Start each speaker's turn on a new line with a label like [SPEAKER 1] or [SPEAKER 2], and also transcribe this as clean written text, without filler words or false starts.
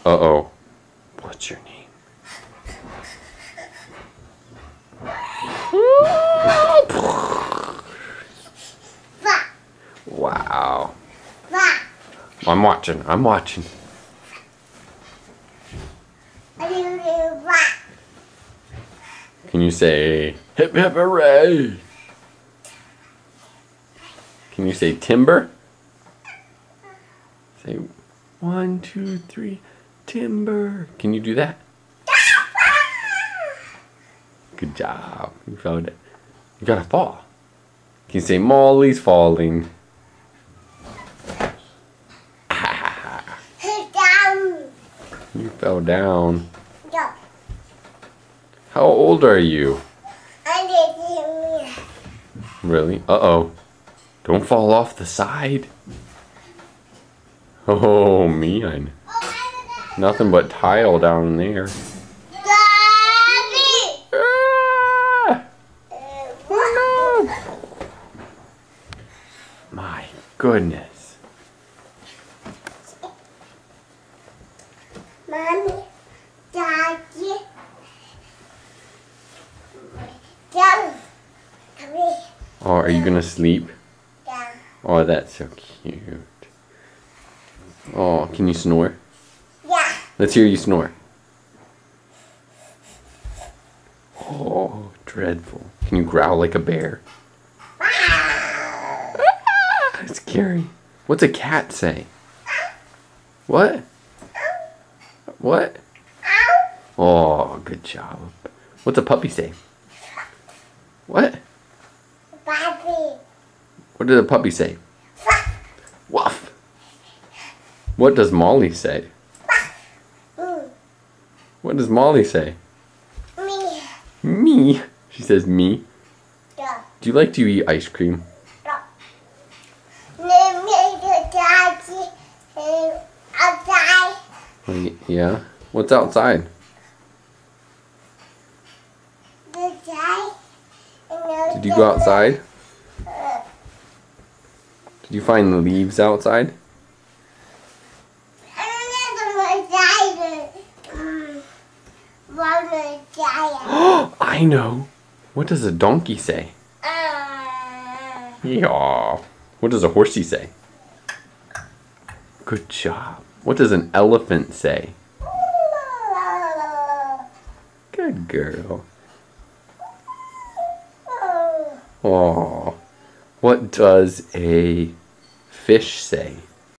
[SPEAKER 1] Uh-oh. What's your name? Wow. I'm watching. I'm watching. Can you say hip hip hooray? Can you say timber? Say 1, 2, 3, timber. Can you do that? Good job. You found it. You gotta fall. Can you say Molly's falling? You fell down. How old are you? Really? Uh-oh. Don't fall off the side. Oh, man. Nothing but tile down there. Ah! Oh, no. My goodness.
[SPEAKER 2] Mommy, Daddy,
[SPEAKER 1] Oh, are you gonna sleep?
[SPEAKER 2] Yeah.
[SPEAKER 1] Oh, that's so cute. Oh, can you snore?
[SPEAKER 2] Yeah.
[SPEAKER 1] Let's hear you snore. Oh, dreadful. Can you growl like a bear? Ah, scary. What's a cat say? What? What? Oh, good job. What's a puppy say? What?
[SPEAKER 2] Puppy.
[SPEAKER 1] What did a puppy say? Woof. What does Molly say? What does Molly say?
[SPEAKER 2] Me.
[SPEAKER 1] Me. She says me.
[SPEAKER 2] Yeah.
[SPEAKER 1] Do you like to eat ice cream?
[SPEAKER 2] Outside.
[SPEAKER 1] Yeah. What's outside? Did you go outside? Did you find the leaves outside? I know. What does a donkey say? Yeah. What does a horsey say? Good job. What does an elephant say? Good girl. Oh. What does a fish say?